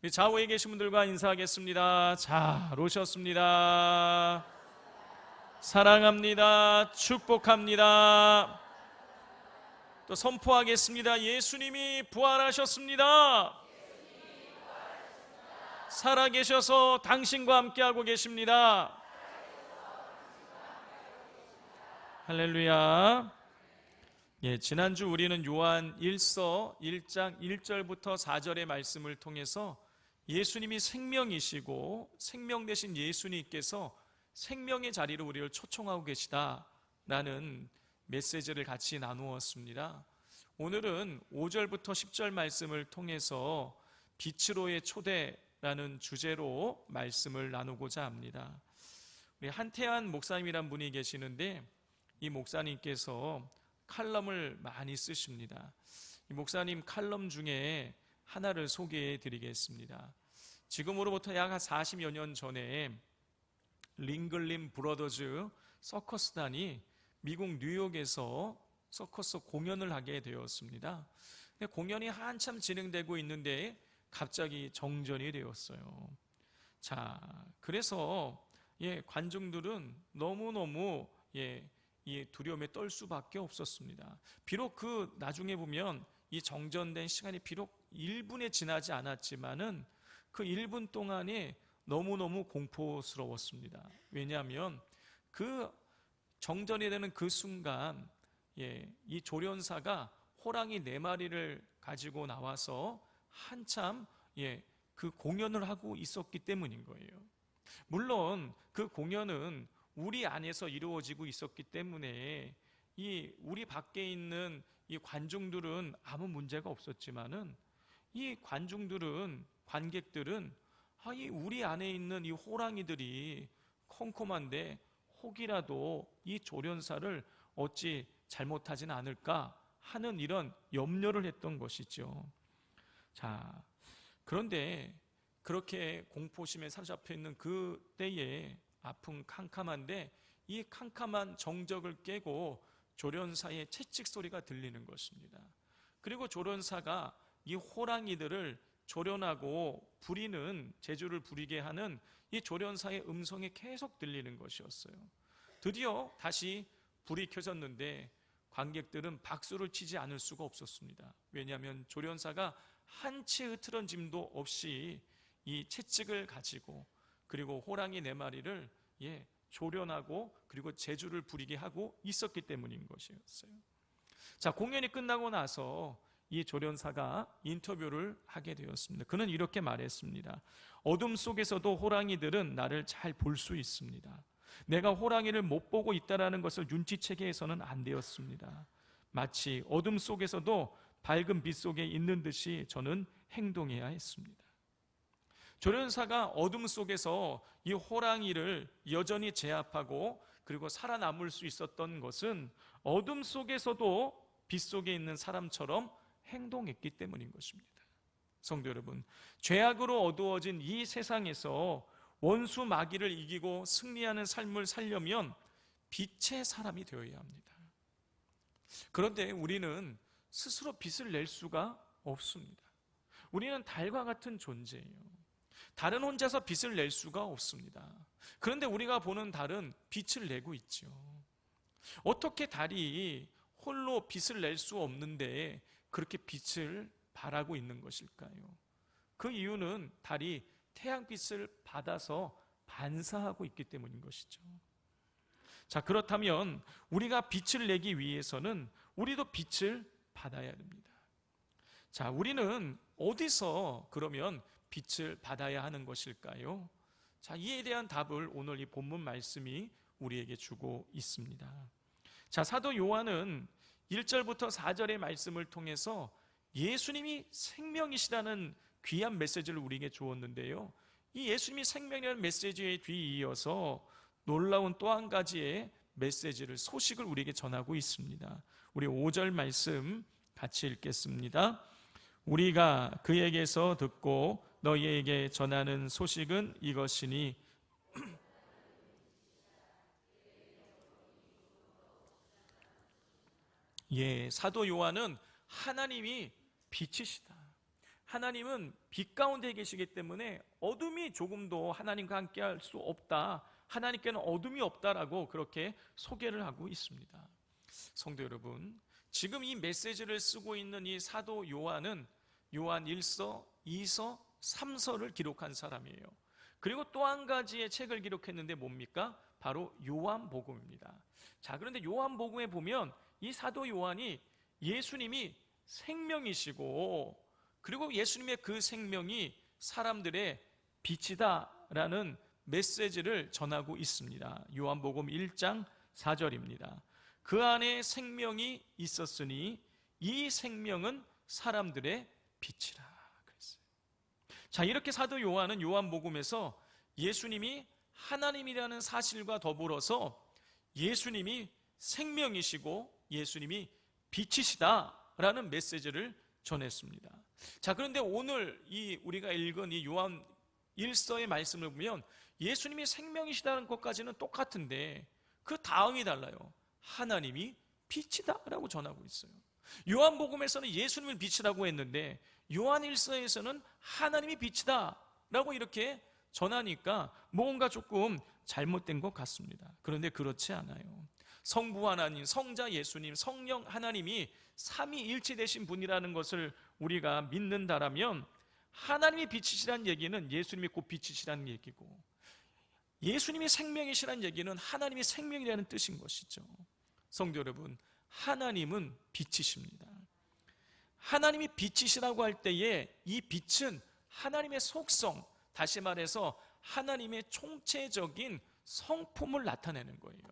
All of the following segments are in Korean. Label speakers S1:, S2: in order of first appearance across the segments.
S1: 우리 좌우에 계신 분들과 인사하겠습니다. 잘 오셨습니다. 사랑합니다. 축복합니다. 또 선포하겠습니다. 예수님이 부활하셨습니다. 살아계셔서 당신과 함께하고 계십니다. 할렐루야. 지난주 우리는 요한 1서 1장 1절부터 4절의 말씀을 통해서 예수님이 생명이시고 생명 되신 예수님께서 생명의 자리로 우리를 초청하고 계시다라는 메시지를 같이 나누었습니다. 오늘은 5절부터 10절 말씀을 통해서 빛으로의 초대라는 주제로 말씀을 나누고자 합니다. 우리 한태한 목사님이란 분이 계시는데 이 목사님께서 칼럼을 많이 쓰십니다. 이 목사님 칼럼 중에 하나를 소개해 드리겠습니다. 지금으로부터 약 40여 년 전에 링글림 브러더즈 서커스단이 미국 뉴욕에서 서커스 공연을 하게 되었습니다. 공연이 한참 진행되고 있는데 갑자기 정전이 되었어요. 자, 그래서 관중들은 너무너무 이 두려움에 떨 수밖에 없었습니다. 비록 그 나중에 보면 이 정전된 시간이 비록 1분에 지나지 않았지만은 그 1분 동안에 너무너무 공포스러웠습니다. 왜냐하면 그 정전이 되는 그 순간 이 조련사가 호랑이 4마리를 가지고 나와서 한참 그 공연을 하고 있었기 때문인 거예요. 물론 그 공연은 우리 안에서 이루어지고 있었기 때문에 이 우리 밖에 있는 이 관중들은 아무 문제가 없었지만은 이 관객들은 이 우리 안에 있는 이 호랑이들이 컴컴한데 혹이라도 이 조련사를 어찌 잘못하진 않을까 하는 이런 염려를 했던 것이죠. 자, 그런데 그렇게 공포심에 사로잡혀 있는 그 때에 아픈 캄캄한데 이 캄캄한 정적을 깨고 조련사의 채찍 소리가 들리는 것입니다. 그리고 조련사가 이 호랑이들을 조련하고 부리는 재주를 부리게 하는 이 조련사의 음성이 계속 들리는 것이었어요. 드디어 다시 불이 켜졌는데 관객들은 박수를 치지 않을 수가 없었습니다. 왜냐하면 조련사가 한치 흐트러짐도 없이 이 채찍을 가지고 그리고 호랑이 4마리를 조련하고 그리고 재주를 부리게 하고 있었기 때문인 것이었어요. 자, 공연이 끝나고 나서 이 조련사가 인터뷰를 하게 되었습니다. 그는 이렇게 말했습니다. 어둠 속에서도 호랑이들은 나를 잘 볼 수 있습니다. 내가 호랑이를 못 보고 있다는 것을 눈치채게 해서는 안 되었습니다. 마치 어둠 속에서도 밝은 빛 속에 있는 듯이 저는 행동해야 했습니다. 조련사가 어둠 속에서 이 호랑이를 여전히 제압하고 그리고 살아남을 수 있었던 것은 어둠 속에서도 빛 속에 있는 사람처럼 행동했기 때문인 것입니다. 성도 여러분, 죄악으로 어두워진 이 세상에서 원수 마귀를 이기고 승리하는 삶을 살려면 빛의 사람이 되어야 합니다. 그런데 우리는 스스로 빛을 낼 수가 없습니다. 우리는 달과 같은 존재예요. 달은 혼자서 빛을 낼 수가 없습니다. 그런데 우리가 보는 달은 빛을 내고 있죠. 어떻게 달이 홀로 빛을 낼 수 없는데 그렇게 빛을 발하고 있는 것일까요? 그 이유는 달이 태양빛을 받아서 반사하고 있기 때문인 것이죠. 자, 그렇다면 우리가 빛을 내기 위해서는 우리도 빛을 받아야 됩니다. 자, 우리는 어디서 그러면 빛을 받아야 하는 것일까요? 자, 이에 대한 답을 오늘 이 본문 말씀이 우리에게 주고 있습니다. 자, 사도 요한은 1절부터 4절의 말씀을 통해서 예수님이 생명이시라는 귀한 메시지를 우리에게 주었는데요. 이 예수님이 생명이라는 메시지에 뒤이어서 놀라운 또 한 가지의 메시지를, 소식을 우리에게 전하고 있습니다. 우리 5절 말씀 같이 읽겠습니다. 우리가 그에게서 듣고 너희에게 전하는 소식은 이것이니 사도 요한은 하나님이 빛이시다, 하나님은 빛 가운데 계시기 때문에 어둠이 조금도 하나님과 함께 할 수 없다, 하나님께는 어둠이 없다라고 그렇게 소개를 하고 있습니다. 성도 여러분, 지금 이 메시지를 쓰고 있는 이 사도 요한은 요한 1서, 2서, 3서를 기록한 사람이에요. 그리고 또 한 가지의 책을 기록했는데 뭡니까? 바로 요한복음입니다. 자, 그런데 요한복음에 보면 이 사도 요한이 예수님이 생명이시고, 그리고 예수님의 그 생명이 사람들의 빛이다라는 메시지를 전하고 있습니다. 요한복음 1장 4절입니다. 그 안에 생명이 있었으니 이 생명은 사람들의 빛이라 그랬어요. 자, 이렇게 사도 요한은 요한복음에서 예수님이 하나님이라는 사실과 더불어서 예수님이 생명이시고 예수님이 빛이시다라는 메시지를 전했습니다. 자, 그런데 오늘 우리가 읽은 이 요한 1서의 말씀을 보면 예수님이 생명이시다는 것까지는 똑같은데 그 다음이 달라요. 하나님이 빛이다라고 전하고 있어요. 요한복음에서는 예수님을 빛이라고 했는데 요한 1서에서는 하나님이 빛이다라고 이렇게 전하니까 뭔가 조금 잘못된 것 같습니다. 그런데 그렇지 않아요. 성부 하나님, 성자 예수님, 성령 하나님이 삼위일체 되신 분이라는 것을 우리가 믿는다라면 하나님이 빛이시라는 얘기는 예수님이 곧 빛이시라는 얘기고, 예수님이 생명이시라는 얘기는 하나님이 생명이라는 뜻인 것이죠. 성도 여러분, 하나님은 빛이십니다. 하나님이 빛이시라고 할 때에 이 빛은 하나님의 속성, 다시 말해서 하나님의 총체적인 성품을 나타내는 거예요.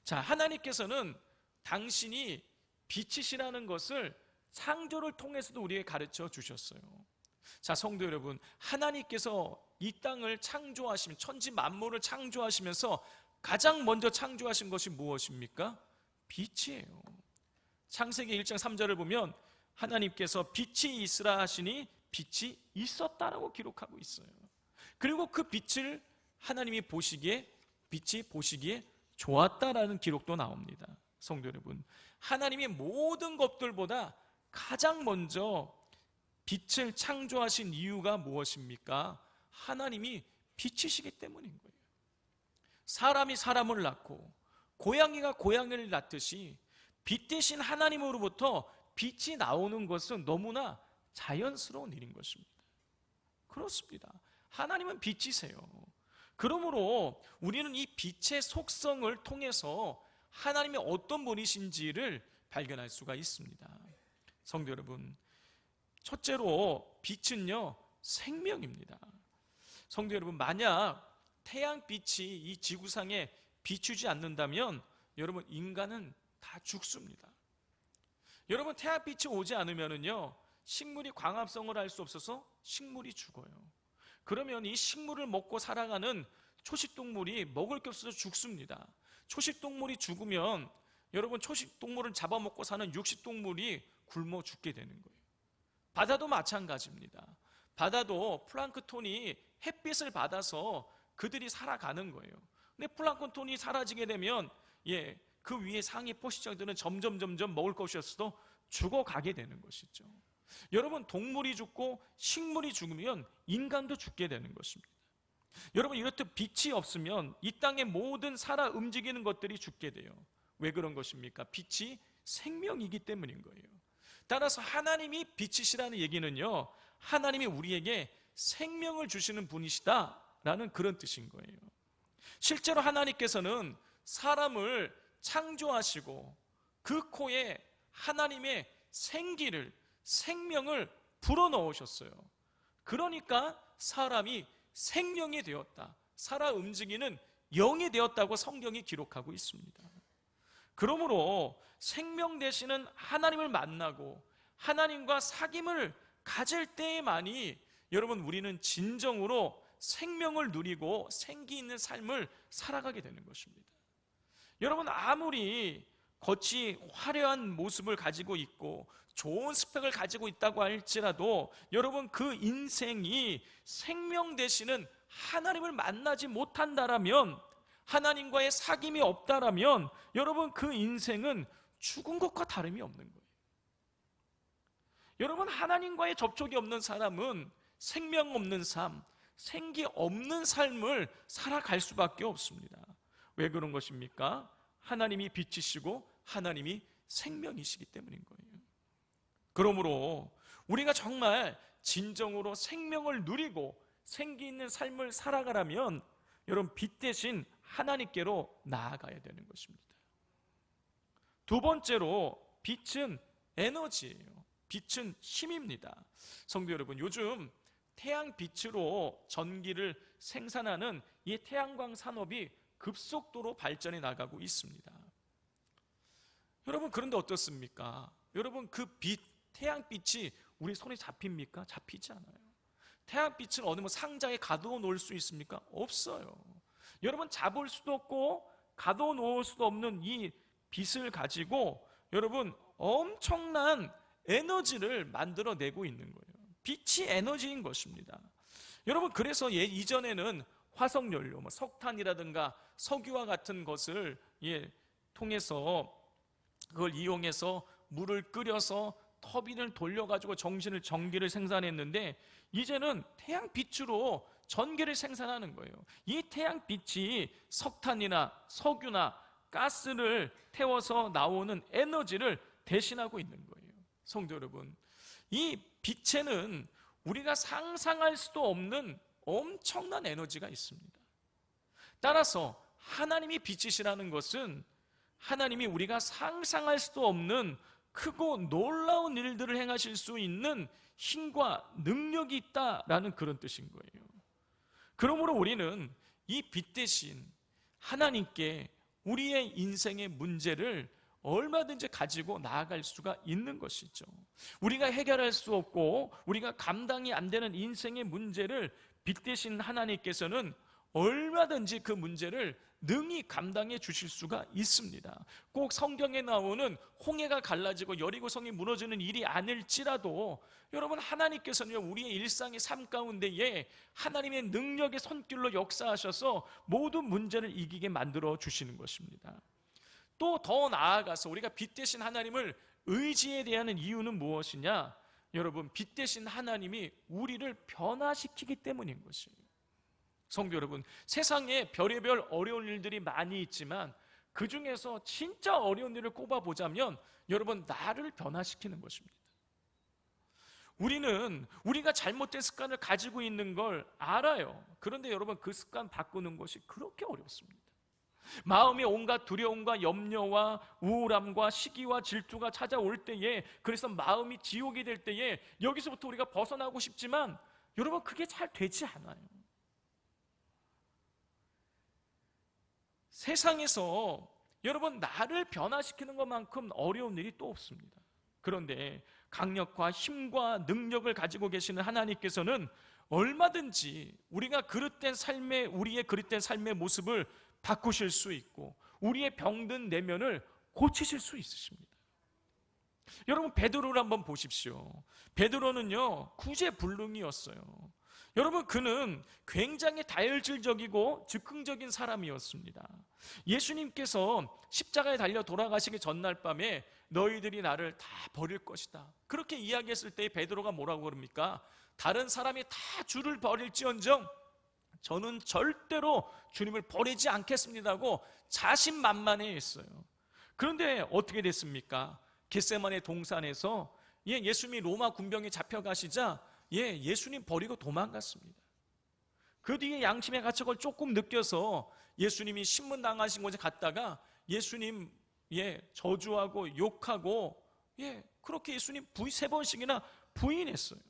S1: 자, 하나님께서는 당신이 빛이시라는 것을 창조를 통해서도 우리에게 가르쳐 주셨어요. 자, 성도 여러분, 하나님께서 이 땅을 창조하시면, 천지 만물을 창조하시면서 가장 먼저 창조하신 것이 무엇입니까? 빛이에요. 창세기 1장 3절을 보면 하나님께서 빛이 있으라 하시니 빛이 있었다라고 기록하고 있어요. 그리고 그 빛을 하나님이 보시기에, 빛이 보시기에 좋았다라는 기록도 나옵니다. 성도 여러분, 하나님이 모든 것들보다 가장 먼저 빛을 창조하신 이유가 무엇입니까? 하나님이 빛이시기 때문인 거예요. 사람이 사람을 낳고 고양이가 고양이를 낳듯이 빛 대신 하나님으로부터 빛이 나오는 것은 너무나 자연스러운 일인 것입니다. 그렇습니다. 하나님은 빛이세요. 그러므로 우리는 이 빛의 속성을 통해서 하나님이 어떤 분이신지를 발견할 수가 있습니다. 성도 여러분, 첫째로 빛은요, 생명입니다. 성도 여러분, 만약 태양빛이 이 지구상에 비추지 않는다면 여러분, 인간은 다 죽습니다. 여러분, 태양빛이 오지 않으면요, 식물이 광합성을 할 수 없어서 식물이 죽어요. 그러면 이 식물을 먹고 살아가는 초식동물이 먹을 게 없어서 죽습니다. 초식동물이 죽으면 여러분, 초식동물을 잡아먹고 사는 육식동물이 굶어 죽게 되는 거예요. 바다도 마찬가지입니다. 바다도 플랑크톤이 햇빛을 받아서 그들이 살아가는 거예요. 근데 플랑크톤이 사라지게 되면 그 위에 상위 포식자들은 점점 먹을 것이 없어도 죽어가게 되는 것이죠. 여러분, 동물이 죽고 식물이 죽으면 인간도 죽게 되는 것입니다. 여러분, 이렇듯 빛이 없으면 이 땅의 모든 살아 움직이는 것들이 죽게 돼요. 왜 그런 것입니까? 빛이 생명이기 때문인 거예요. 따라서 하나님이 빛이시라는 얘기는요, 하나님이 우리에게 생명을 주시는 분이시다라는 그런 뜻인 거예요. 실제로 하나님께서는 사람을 창조하시고 그 코에 하나님의 생명을 불어넣으셨어요. 그러니까 사람이 생명이 되었다, 살아 움직이는 영이 되었다고 성경이 기록하고 있습니다. 그러므로 생명 되시는 하나님을 만나고 하나님과 사귐을 가질 때에만이 여러분, 우리는 진정으로 생명을 누리고 생기 있는 삶을 살아가게 되는 것입니다. 여러분, 아무리 겉이 화려한 모습을 가지고 있고 좋은 스펙을 가지고 있다고 할지라도 여러분, 그 인생이 생명 되시는 하나님을 만나지 못한다라면, 하나님과의 사귐이 없다라면 여러분, 그 인생은 죽은 것과 다름이 없는 거예요. 여러분, 하나님과의 접촉이 없는 사람은 생명 없는 삶, 생기 없는 삶을 살아갈 수밖에 없습니다. 왜 그런 것입니까? 하나님이 빛이시고 하나님이 생명이시기 때문인 거예요. 그러므로 우리가 정말 진정으로 생명을 누리고 생기 있는 삶을 살아가려면 여러분, 빛 대신 하나님께로 나아가야 되는 것입니다. 두 번째로, 빛은 에너지예요. 빛은 힘입니다. 성도 여러분, 요즘 태양빛으로 전기를 생산하는 이 태양광 산업이 급속도로 발전해 나가고 있습니다. 여러분, 그런데 어떻습니까? 여러분, 그 빛, 태양빛이 우리 손에 잡힙니까? 잡히지 않아요. 태양빛을 어느 상자에 가두어 놓을 수 있습니까? 없어요. 여러분, 잡을 수도 없고 가두어 놓을 수도 없는 이 빛을 가지고 여러분, 엄청난 에너지를 만들어내고 있는 거예요. 빛이 에너지인 것입니다. 여러분, 그래서 이전에는 화석연료, 석탄이라든가 석유와 같은 것을 통해서 그걸 이용해서 물을 끓여서 터빈을 돌려가지고 전기를 생산했는데, 이제는 태양빛으로 전기를 생산하는 거예요. 이 태양빛이 석탄이나 석유나 가스를 태워서 나오는 에너지를 대신하고 있는 거예요. 성도 여러분, 이 빛에는 우리가 상상할 수도 없는 엄청난 에너지가 있습니다. 따라서 하나님이 빛이시라는 것은 하나님이 우리가 상상할 수도 없는 크고 놀라운 일들을 행하실 수 있는 힘과 능력이 있다라는 그런 뜻인 거예요. 그러므로 우리는 이 빛 대신 하나님께 우리의 인생의 문제를 얼마든지 가지고 나아갈 수가 있는 것이죠. 우리가 해결할 수 없고 우리가 감당이 안 되는 인생의 문제를 빛 대신 하나님께서는 얼마든지 그 문제를 능히 감당해 주실 수가 있습니다. 꼭 성경에 나오는 홍해가 갈라지고 여리고성이 무너지는 일이 아닐지라도 여러분, 하나님께서는 우리의 일상의 삶 가운데에 하나님의 능력의 손길로 역사하셔서 모든 문제를 이기게 만들어 주시는 것입니다. 또 더 나아가서 우리가 빛 대신 하나님을 의지해야 하는 이유는 무엇이냐? 여러분, 빛 대신 하나님이 우리를 변화시키기 때문인 것이에요. 성도 여러분, 세상에 별의별 어려운 일들이 많이 있지만 그 중에서 진짜 어려운 일을 꼽아보자면 여러분, 나를 변화시키는 것입니다. 우리가 잘못된 습관을 가지고 있는 걸 알아요. 그런데 여러분, 그 습관 바꾸는 것이 그렇게 어렵습니다. 마음에 온갖 두려움과 염려와 우울함과 시기와 질투가 찾아올 때에, 그래서 마음이 지옥이 될 때에 여기서부터 우리가 벗어나고 싶지만 여러분, 그게 잘 되지 않아요. 세상에서 여러분, 나를 변화시키는 것만큼 어려운 일이 또 없습니다. 그런데 강력과 힘과 능력을 가지고 계시는 하나님께서는 얼마든지 우리의 그릇된 삶의 모습을 바꾸실 수 있고 우리의 병든 내면을 고치실 수 있으십니다. 여러분, 베드로를 한번 보십시오. 베드로는요, 구제불능이었어요. 여러분, 그는 굉장히 다혈질적이고 즉흥적인 사람이었습니다. 예수님께서 십자가에 달려 돌아가시기 전날 밤에 너희들이 나를 다 버릴 것이다, 그렇게 이야기했을 때 베드로가 뭐라고 그럽니까? 다른 사람이 다 주를 버릴지언정 저는 절대로 주님을 버리지 않겠습니다고 자신만만해 했어요. 그런데 어떻게 됐습니까? 겟세마네 동산에서 예수님이 로마 군병에 잡혀가시자 예수님 버리고 도망갔습니다. 그 뒤에 양심의 가책을 조금 느껴서 예수님이 신문 당하신 곳에 갔다가 예수님 저주하고 욕하고 그렇게 예수님 3번씩이나 부인했어요.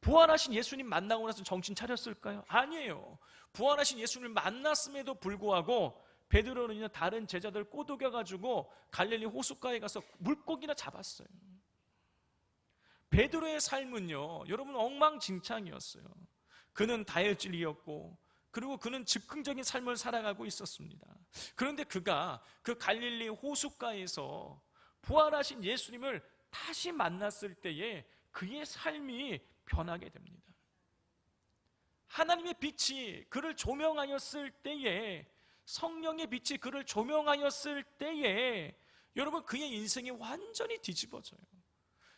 S1: 부활하신 예수님 만나고 나서 정신 차렸을까요? 아니에요. 부활하신 예수님을 만났음에도 불구하고 베드로는 다른 제자들 꼬드겨가지고 갈릴리 호숫가에 가서 물고기나 잡았어요. 베드로의 삶은요, 여러분, 엉망진창이었어요. 그는 다혈질이었고 그리고 그는 즉흥적인 삶을 살아가고 있었습니다. 그런데 그가 그 갈릴리 호숫가에서 부활하신 예수님을 다시 만났을 때에 그의 삶이 변하게 됩니다. 하나님의 빛이 그를 조명하였을 때에, 성령의 빛이 그를 조명하였을 때에 여러분, 그의 인생이 완전히 뒤집어져요.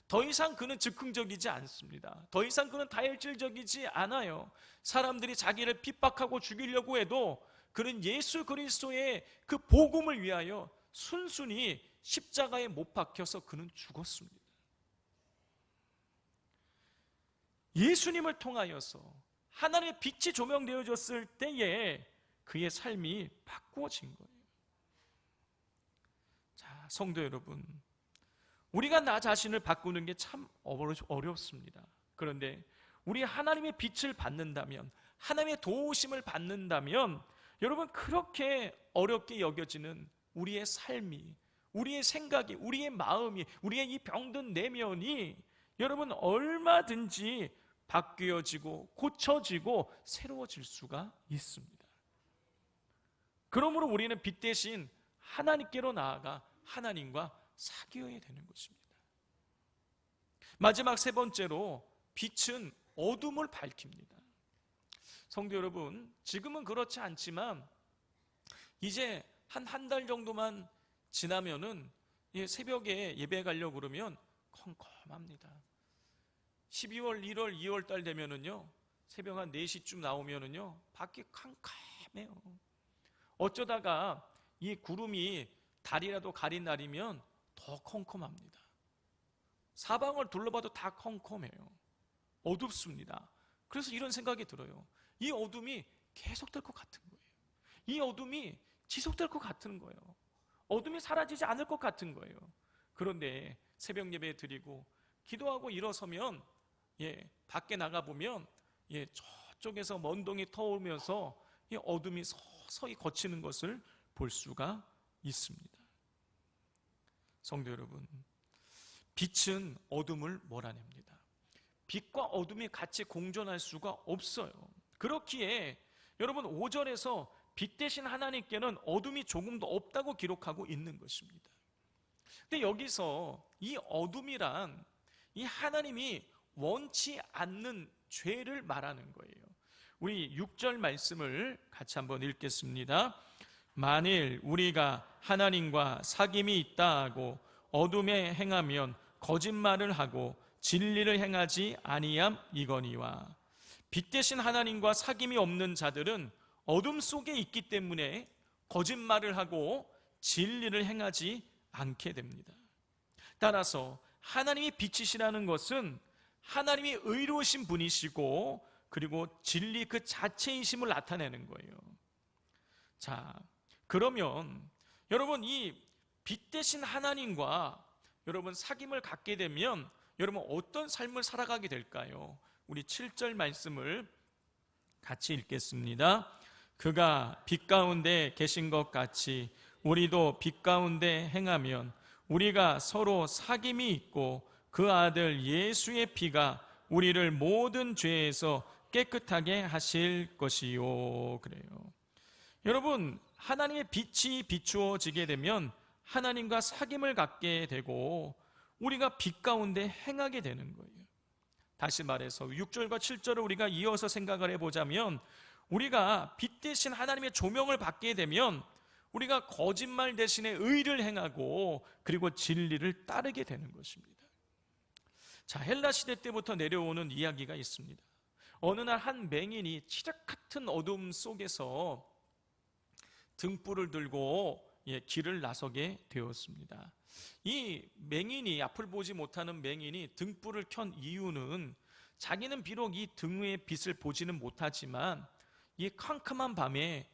S1: 더 이상 그는 즉흥적이지 않습니다. 더 이상 그는 다혈질적이지 않아요. 사람들이 자기를 핍박하고 죽이려고 해도 그는 예수 그리스도의 그 복음을 위하여 순순히 십자가에 못 박혀서 그는 죽었습니다. 예수님을 통하여서 하나님의 빛이 조명되어졌을 때에 그의 삶이 바꾸어진 거예요. 자, 성도 여러분, 우리가 나 자신을 바꾸는 게 참 어렵습니다. 그런데 우리 하나님의 빛을 받는다면, 하나님의 도우심을 받는다면, 여러분, 그렇게 어렵게 여겨지는 우리의 삶이, 우리의 생각이, 우리의 마음이, 우리의 이 병든 내면이 여러분 얼마든지 바뀌어지고 고쳐지고 새로워질 수가 있습니다. 그러므로 우리는 빛 대신 하나님께로 나아가 하나님과 사귀어야 되는 것입니다. 마지막 세 번째로, 빛은 어둠을 밝힙니다. 성도 여러분, 지금은 그렇지 않지만 이제 한 달 정도만 지나면은 새벽에 예배 가려고 그러면 컴컴합니다. 12월, 1월, 2월 달 되면은요, 새벽 한 4시쯤 나오면은요, 밖이 캄캄해요. 어쩌다가 이 구름이 달이라도 가린 날이면 더 컴컴합니다. 사방을 둘러봐도 다 컴컴해요. 어둡습니다. 그래서 이런 생각이 들어요. 이 어둠이 계속될 것 같은 거예요. 이 어둠이 지속될 것 같은 거예요. 어둠이 사라지지 않을 것 같은 거예요. 그런데 새벽 예배 드리고 기도하고 일어서면 밖에 나가보면 저쪽에서 먼동이 터오면서 이 어둠이 서서히 거치는 것을 볼 수가 있습니다. 성도 여러분, 빛은 어둠을 몰아냅니다. 빛과 어둠이 같이 공존할 수가 없어요. 그렇기에 여러분 5절에서 빛 대신 하나님께는 어둠이 조금도 없다고 기록하고 있는 것입니다. 근데 여기서 이 어둠이란 이 하나님이 원치 않는 죄를 말하는 거예요. 우리 6절 말씀을 같이 한번 읽겠습니다. 만일 우리가 하나님과 사귐이 있다 하고 어둠에 행하면 거짓말을 하고 진리를 행하지 아니함 이거니와. 빛 대신 하나님과 사귐이 없는 자들은 어둠 속에 있기 때문에 거짓말을 하고 진리를 행하지 않게 됩니다. 따라서 하나님이 빛이시라는 것은 하나님이 의로우신 분이시고 그리고 진리 그 자체이심을 나타내는 거예요. 자, 그러면 여러분 이 빛 대신 하나님과 여러분 사귐을 갖게 되면 여러분 어떤 삶을 살아가게 될까요? 우리 7절 말씀을 같이 읽겠습니다. 그가 빛 가운데 계신 것 같이 우리도 빛 가운데 행하면 우리가 서로 사귐이 있고 그 아들 예수의 피가 우리를 모든 죄에서 깨끗하게 하실 것이요. 그래요. 여러분, 하나님의 빛이 비추어지게 되면 하나님과 사귐을 갖게 되고 우리가 빛 가운데 행하게 되는 거예요. 다시 말해서 6절과 7절을 우리가 이어서 생각을 해보자면 우리가 빛 대신 하나님의 조명을 받게 되면 우리가 거짓말 대신에 의를 행하고 그리고 진리를 따르게 되는 것입니다. 자, 헬라 시대 때부터 내려오는 이야기가 있습니다. 어느 날 한 맹인이 칠흑 같은 어둠 속에서 등불을 들고 길을 나서게 되었습니다. 이 맹인이, 앞을 보지 못하는 맹인이 등불을 켠 이유는 자기는 비록 이 등의 빛을 보지는 못하지만 이 캄캄한 밤에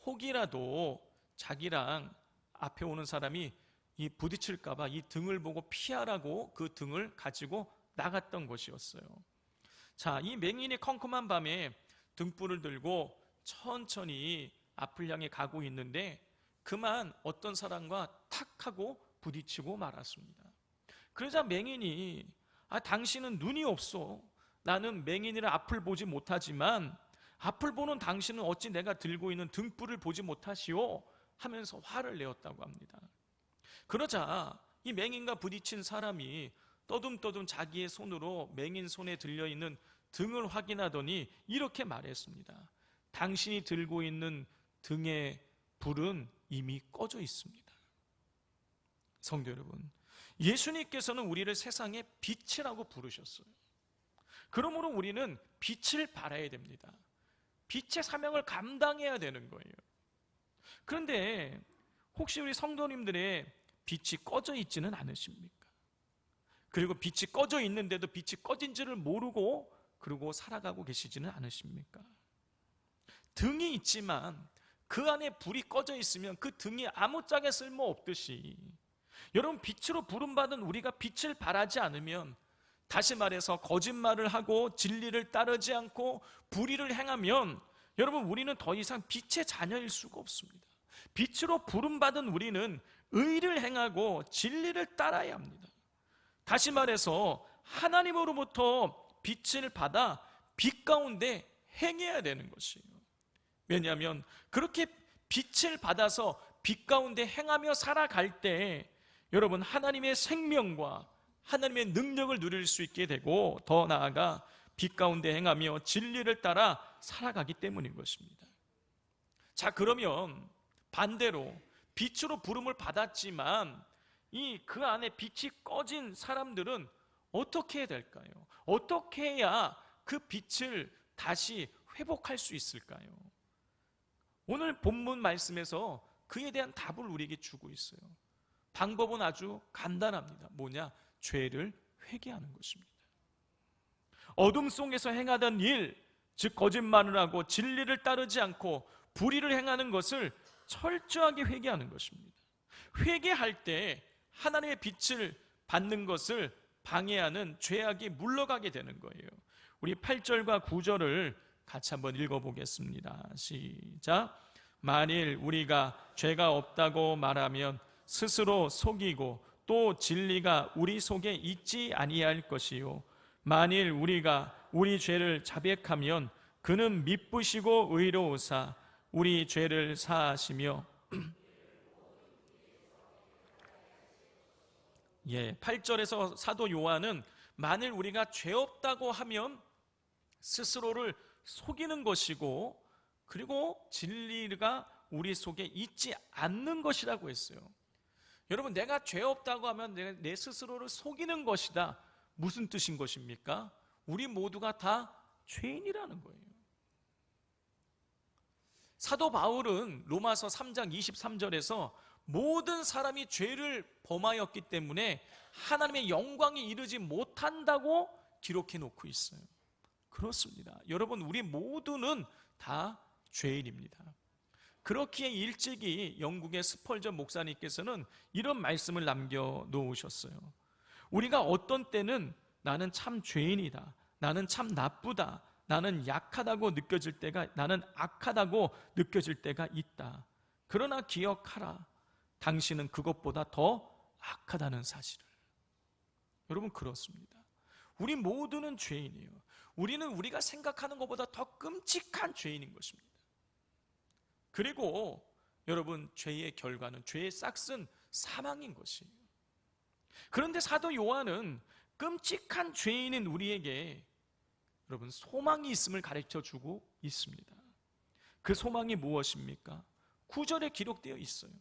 S1: 혹이라도 자기랑 앞에 오는 사람이 이 부딪힐까봐 이 등을 보고 피하라고 그 등을 가지고 나갔던 것이었어요. 자, 이 맹인이 컴컴한 밤에 등불을 들고 천천히 앞을 향해 가고 있는데 그만 어떤 사람과 탁 하고 부딪히고 말았습니다. 그러자 맹인이 당신은 눈이 없어. 나는 맹인이라 앞을 보지 못하지만 앞을 보는 당신은 어찌 내가 들고 있는 등불을 보지 못하시오? 하면서 화를 내었다고 합니다. 그러자 이 맹인과 부딪힌 사람이 떠듬떠듬 자기의 손으로 맹인 손에 들려있는 등을 확인하더니 이렇게 말했습니다. 당신이 들고 있는 등의 불은 이미 꺼져 있습니다. 성도 여러분, 예수님께서는 우리를 세상의 빛이라고 부르셨어요. 그러므로 우리는 빛을 발해야 됩니다. 빛의 사명을 감당해야 되는 거예요. 그런데 혹시 우리 성도님들의 빛이 꺼져 있지는 않으십니까? 그리고 빛이 꺼져 있는데도 빛이 꺼진지를 모르고 그러고 살아가고 계시지는 않으십니까? 등이 있지만 그 안에 불이 꺼져 있으면 그 등이 아무짝에 쓸모없듯이 여러분, 빛으로 부름받은 우리가 빛을 발하지 않으면, 다시 말해서 거짓말을 하고 진리를 따르지 않고 불의를 행하면 여러분, 우리는 더 이상 빛의 자녀일 수가 없습니다. 빛으로 부름받은 우리는 의를 행하고 진리를 따라야 합니다. 다시 말해서 하나님으로부터 빛을 받아 빛 가운데 행해야 되는 것이에요. 왜냐하면 그렇게 빛을 받아서 빛 가운데 행하며 살아갈 때 여러분, 하나님의 생명과 하나님의 능력을 누릴 수 있게 되고, 더 나아가 빛 가운데 행하며 진리를 따라 살아가기 때문인 것입니다. 자, 그러면 반대로 빛으로 부름을 받았지만 그 안에 빛이 꺼진 사람들은 어떻게 해야 될까요? 어떻게 해야 그 빛을 다시 회복할 수 있을까요? 오늘 본문 말씀에서 그에 대한 답을 우리에게 주고 있어요. 방법은 아주 간단합니다. 뭐냐? 죄를 회개하는 것입니다. 어둠 속에서 행하던 일, 즉 거짓말을 하고 진리를 따르지 않고 불의를 행하는 것을 철저하게 회개하는 것입니다. 회개할 때 하나님의 빛을 받는 것을 방해하는 죄악이 물러가게 되는 거예요. 우리 8절과 9절을 같이 한번 읽어보겠습니다. 시작. 만일 우리가 죄가 없다고 말하면 스스로 속이고 또 진리가 우리 속에 있지 아니할 것이요, 만일 우리가 우리 죄를 자백하면 그는 미쁘시고 의로우사 우리 죄를 사하시며 8절에서 사도 요한은 만일 우리가 죄 없다고 하면 스스로를 속이는 것이고, 그리고 진리가 우리 속에 있지 않는 것이라고 했어요. 여러분, 내가 죄 없다고 하면 내가 내 스스로를 속이는 것이다. 무슨 뜻인 것입니까? 우리 모두가 다 죄인이라는 거예요. 사도 바울은 로마서 3장 23절에서 모든 사람이 죄를 범하였기 때문에 하나님의 영광이 이르지 못한다고 기록해 놓고 있어요. 그렇습니다. 여러분, 우리 모두는 다 죄인입니다. 그렇기에 일찍이 영국의 스펄전 목사님께서는 이런 말씀을 남겨놓으셨어요. 우리가 어떤 때는 나는 참 죄인이다, 나는 참 나쁘다, 나는 약하다고 느껴질 때가, 나는 악하다고 느껴질 때가 있다. 그러나 기억하라, 당신은 그것보다 더 악하다는 사실을. 여러분, 그렇습니다. 우리 모두는 죄인이에요. 우리는 우리가 생각하는 것보다 더 끔찍한 죄인인 것입니다. 그리고 여러분, 죄의 결과는, 죄의 싹은 사망인 것이에요. 그런데 사도 요한은 끔찍한 죄인인 우리에게 여러분, 소망이 있음을 가르쳐주고 있습니다. 그 소망이 무엇입니까? 9절에 기록되어 있어요.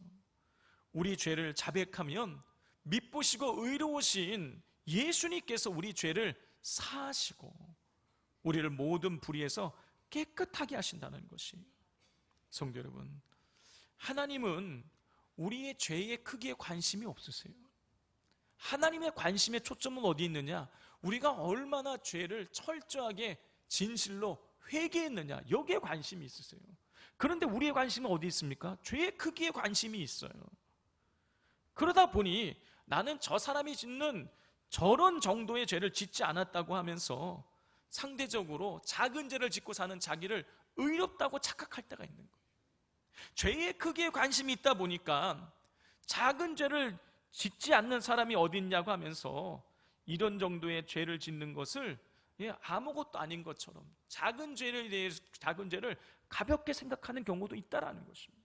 S1: 우리 죄를 자백하면 미쁘시고 의로우신 예수님께서 우리 죄를 사하시고 우리를 모든 불의에서 깨끗하게 하신다는 것이에요. 성도 여러분, 하나님은 우리의 죄의 크기에 관심이 없으세요. 하나님의 관심의 초점은 어디 있느냐? 우리가 얼마나 죄를 철저하게 진실로 회개했느냐, 여기에 관심이 있으세요. 그런데 우리의 관심은 어디 있습니까? 죄의 크기에 관심이 있어요. 그러다 보니 나는 저 사람이 짓는 저런 정도의 죄를 짓지 않았다고 하면서 상대적으로 작은 죄를 짓고 사는 자기를 의롭다고 착각할 때가 있는 거예요. 죄의 크기에 관심이 있다 보니까 작은 죄를 짓지 않는 사람이 어디 있냐고 하면서 이런 정도의 죄를 짓는 것을 아무것도 아닌 것처럼 작은 죄를 가볍게 생각하는 경우도 있다라는 것입니다.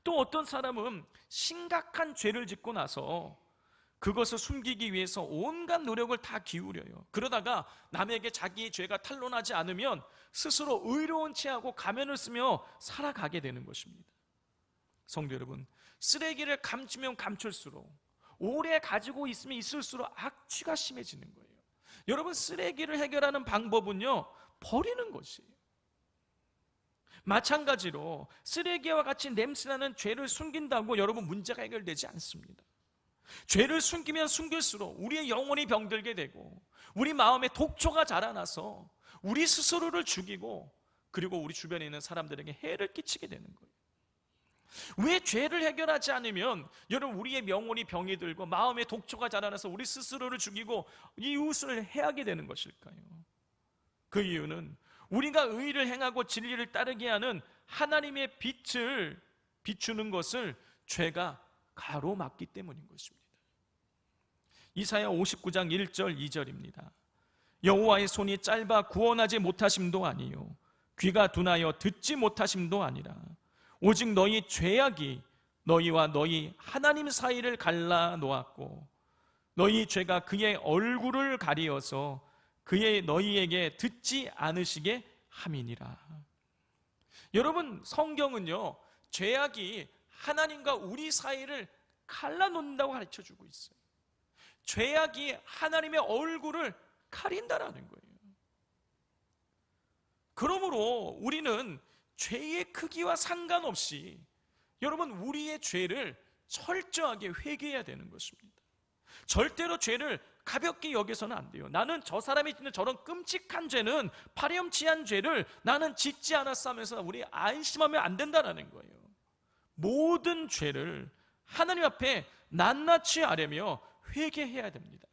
S1: 또 어떤 사람은 심각한 죄를 짓고 나서 그것을 숨기기 위해서 온갖 노력을 다 기울여요. 그러다가 남에게 자기의 죄가 탄로나지 않으면 스스로 의로운 체하고 가면을 쓰며 살아가게 되는 것입니다. 성도 여러분, 쓰레기를 감추면 감출수록, 오래 가지고 있으면 있을수록 악취가 심해지는 거예요. 여러분, 쓰레기를 해결하는 방법은요, 버리는 것이에요. 마찬가지로 쓰레기와 같이 냄새나는 죄를 숨긴다고 여러분 문제가 해결되지 않습니다. 죄를 숨기면 숨길수록 우리의 영혼이 병들게 되고 우리 마음에 독초가 자라나서 우리 스스로를 죽이고 그리고 우리 주변에 있는 사람들에게 해를 끼치게 되는 거예요. 왜 죄를 해결하지 않으면 여러분 우리의 영혼이 병이 들고 마음에 독초가 자라나서 우리 스스로를 죽이고 이웃을 해하게 되는 것일까요? 그 이유는 우리가 의를 행하고 진리를 따르게 하는 하나님의 빛을 비추는 것을 죄가 가로막기 때문인 것입니다. 이사야 59장 1절 2절입니다. 여호와의 손이 짧아 구원하지 못하심도 아니요 귀가 둔하여 듣지 못하심도 아니라 오직 너희 죄악이 너희와 너희 하나님 사이를 갈라 놓았고 너희 죄가 그의 얼굴을 가리어서 그의 너희에게 듣지 않으시게 함이니라. 여러분, 성경은요 죄악이 하나님과 우리 사이를 갈라놓는다고 가르쳐주고 있어요. 죄악이 하나님의 얼굴을 가린다라는 거예요. 그러므로 우리는 죄의 크기와 상관없이 여러분 우리의 죄를 철저하게 회개해야 되는 것입니다. 절대로 죄를 가볍게 여겨서는 안 돼요. 나는 저 사람이 짓는 저런 끔찍한 죄는 파렴치한 죄를 나는 짓지 않았어 하면서 우리 안심하면 안 된다는 거예요. 모든 죄를 하나님 앞에 낱낱이 아뢰며 회개해야 됩니다.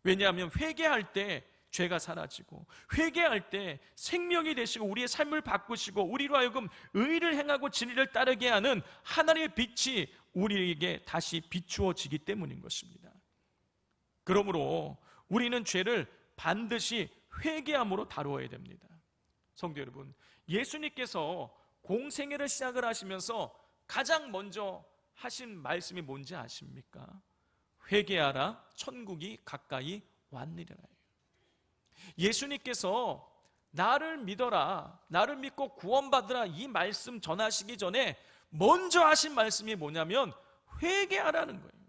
S1: 왜냐하면 회개할 때 죄가 사라지고 회개할 때 생명이 되시고 우리의 삶을 바꾸시고 우리로 하여금 의를 행하고 진리를 따르게 하는 하나님의 빛이 우리에게 다시 비추어지기 때문인 것입니다. 그러므로 우리는 죄를 반드시 회개함으로 다루어야 됩니다. 성도 여러분, 예수님께서 공생애를 시작을 하시면서 가장 먼저 하신 말씀이 뭔지 아십니까? 회개하라, 천국이 가까이 왔느니라. 예수님께서 나를 믿어라, 나를 믿고 구원받으라 이 말씀 전하시기 전에 먼저 하신 말씀이 뭐냐면 회개하라는 거예요.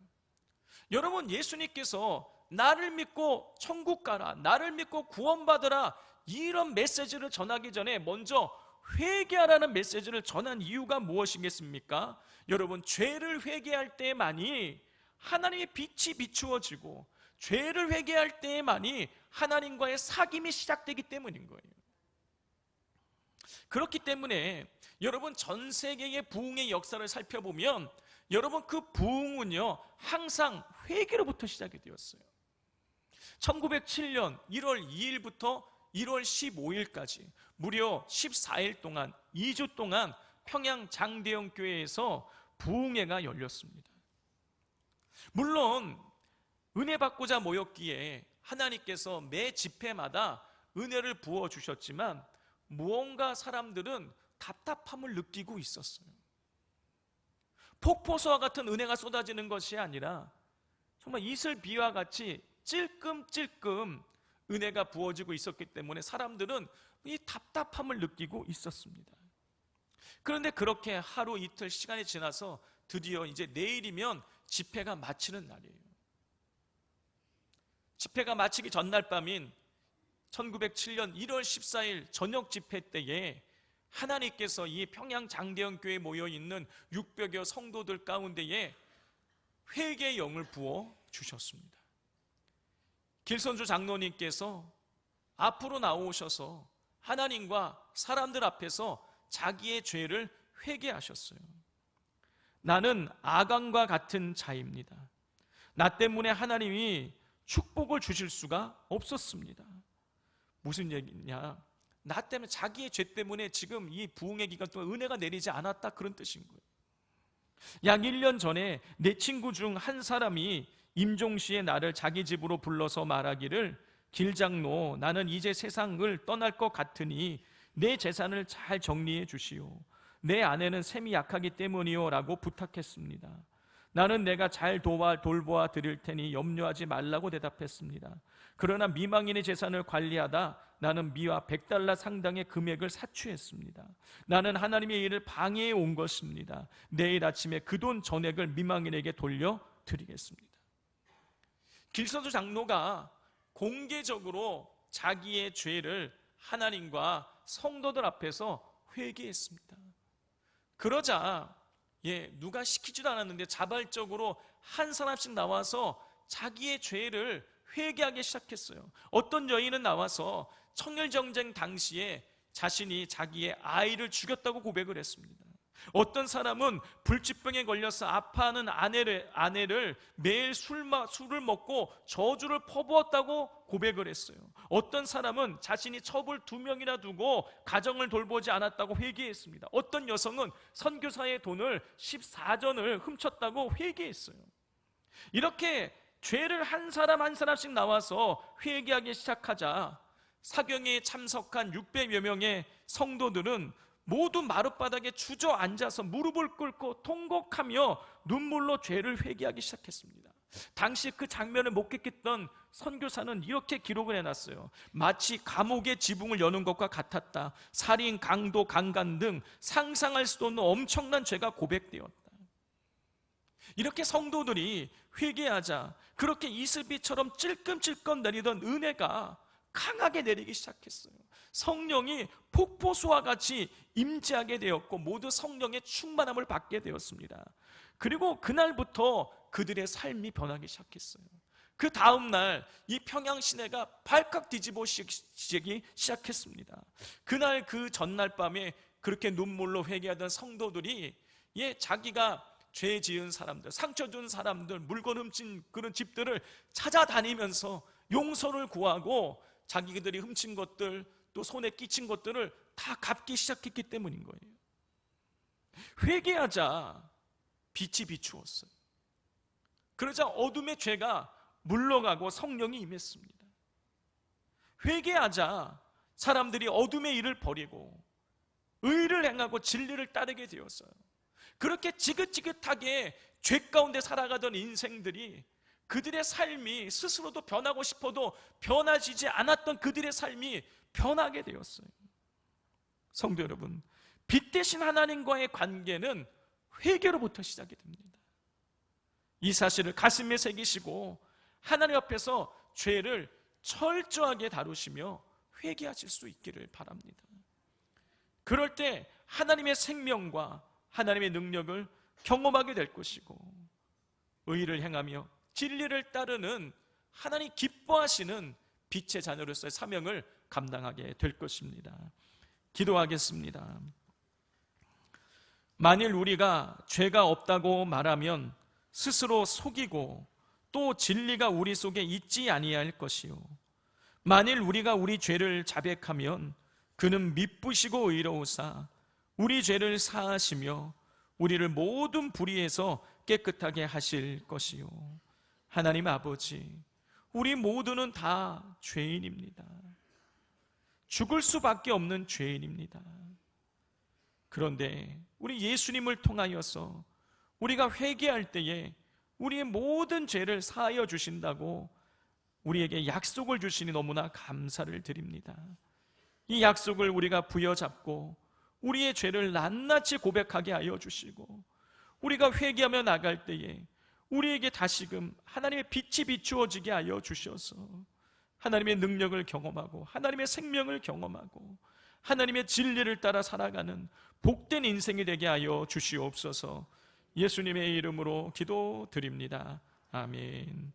S1: 여러분, 예수님께서 나를 믿고 천국 가라, 나를 믿고 구원받으라 이런 메시지를 전하기 전에 먼저 회개하라는 메시지를 전한 이유가 무엇이겠습니까? 여러분, 죄를 회개할 때만이 하나님의 빛이 비추어지고 죄를 회개할 때만이 하나님과의 사귐이 시작되기 때문인 거예요. 그렇기 때문에 여러분 전 세계의 부흥의 역사를 살펴보면 여러분 그 부흥은요 항상 회개로부터 시작이 되었어요. 1907년 1월 2일부터 1월 15일까지 무려 14일 동안 2주 동안 평양 장대영 교회에서 부흥회가 열렸습니다. 물론 은혜 받고자 모였기에 하나님께서 매 집회마다 은혜를 부어주셨지만 무언가 사람들은 답답함을 느끼고 있었어요. 폭포수와 같은 은혜가 쏟아지는 것이 아니라 정말 이슬비와 같이 찔끔찔끔 은혜가 부어지고 있었기 때문에 사람들은 이 답답함을 느끼고 있었습니다. 그런데 그렇게 하루 이틀 시간이 지나서 드디어 이제 내일이면 집회가 마치는 날이에요. 집회가 마치기 전날 밤인 1907년 1월 14일 저녁 집회 때에 하나님께서 이 평양 장대영 교회에 모여있는 600여 성도들 가운데에 회개의 영을 부어 주셨습니다. 길선주 장로님께서 앞으로 나오셔서 하나님과 사람들 앞에서 자기의 죄를 회개하셨어요. 나는 아간과 같은 자입니다. 나 때문에 하나님이 축복을 주실 수가 없었습니다. 무슨 얘기냐? 나 때문에, 자기의 죄 때문에 지금 이 부흥의 기간 동안 은혜가 내리지 않았다, 그런 뜻인 거예요. 약 1년 전에 내 친구 중 한 사람이 임종시에 나를 자기 집으로 불러서 말하기를, 길장로, 나는 이제 세상을 떠날 것 같으니 내 재산을 잘 정리해 주시오. 내 아내는 셈이 약하기 때문이요 라고 부탁했습니다. 나는 내가 잘 돌보아 드릴 테니 염려하지 말라고 대답했습니다. 그러나 미망인의 재산을 관리하다 나는 미화 100달러 상당의 금액을 사취했습니다. 나는 하나님의 일을 방해해 온 것입니다. 내일 아침에 그 돈 전액을 미망인에게 돌려 드리겠습니다. 길서주 장로가 공개적으로 자기의 죄를 하나님과 성도들 앞에서 회개했습니다. 그러자 누가 시키지도 않았는데 자발적으로 한 사람씩 나와서 자기의 죄를 회개하기 시작했어요. 어떤 여인은 나와서 청일전쟁 당시에 자신이 자기의 아이를 죽였다고 고백을 했습니다. 어떤 사람은 불치병에 걸려서 아파하는 아내를 매일 술을 먹고 저주를 퍼부었다고 고백을 했어요. 어떤 사람은 자신이 첩을 2명이나 두고 가정을 돌보지 않았다고 회개했습니다. 어떤 여성은 선교사의 돈을 14전을 훔쳤다고 회개했어요. 이렇게 죄를 한 사람 한 사람씩 나와서 회개하기 시작하자 사경에 참석한 600여 명의 성도들은 모두 마룻바닥에 주저앉아서 무릎을 꿇고 통곡하며 눈물로 죄를 회개하기 시작했습니다. 당시 그 장면을 목격했던 선교사는 이렇게 기록을 해놨어요. 마치 감옥의 지붕을 여는 것과 같았다. 살인, 강도, 강간 등 상상할 수도 없는 엄청난 죄가 고백되었다. 이렇게 성도들이 회개하자 그렇게 이슬비처럼 찔끔찔끔 내리던 은혜가 강하게 내리기 시작했어요. 성령이 폭포수와 같이 임재하게 되었고 모두 성령의 충만함을 받게 되었습니다. 그리고 그날부터 그들의 삶이 변하기 시작했어요. 그 다음날 이 평양 시내가 발칵 뒤집어지기 시작했습니다. 그날 그 전날 밤에 그렇게 눈물로 회개하던 성도들이 자기가 죄 지은 사람들, 상처 준 사람들, 물건 훔친 그런 집들을 찾아다니면서 용서를 구하고 자기들이 훔친 것들 또 손에 끼친 것들을 다 갚기 시작했기 때문인 거예요. 회개하자 빛이 비추었어요. 그러자 어둠의 죄가 물러가고 성령이 임했습니다. 회개하자 사람들이 어둠의 일을 버리고 의를 행하고 진리를 따르게 되었어요. 그렇게 지긋지긋하게 죄 가운데 살아가던 인생들이 그들의 삶이 스스로도 변하고 싶어도 변화지지 않았던 그들의 삶이 변하게 되었어요. 성도 여러분, 빛 대신 하나님과의 관계는 회개로부터 시작이 됩니다. 이 사실을 가슴에 새기시고 하나님 앞에서 죄를 철저하게 다루시며 회개하실 수 있기를 바랍니다. 그럴 때 하나님의 생명과 하나님의 능력을 경험하게 될 것이고 의를 행하며 진리를 따르는 하나님 기뻐하시는 빛의 자녀로서의 사명을 감당하게 될 것입니다. 기도하겠습니다. 만일 우리가 죄가 없다고 말하면 스스로 속이고 또 진리가 우리 속에 있지 아니할 것이요 만일 우리가 우리 죄를 자백하면 그는 미쁘시고 의로우사 우리 죄를 사하시며 우리를 모든 불의에서 깨끗하게 하실 것이요 하나님 아버지, 우리 모두는 다 죄인입니다. 죽을 수밖에 없는 죄인입니다. 그런데 우리 예수님을 통하여서 우리가 회개할 때에 우리의 모든 죄를 사하여 주신다고 우리에게 약속을 주시니 너무나 감사를 드립니다. 이 약속을 우리가 부여잡고 우리의 죄를 낱낱이 고백하게 하여 주시고 우리가 회개하며 나갈 때에 우리에게 다시금 하나님의 빛이 비추어지게 하여 주셔서 하나님의 능력을 경험하고 하나님의 생명을 경험하고 하나님의 진리를 따라 살아가는 복된 인생이 되게 하여 주시옵소서. 예수님의 이름으로 기도드립니다. 아멘.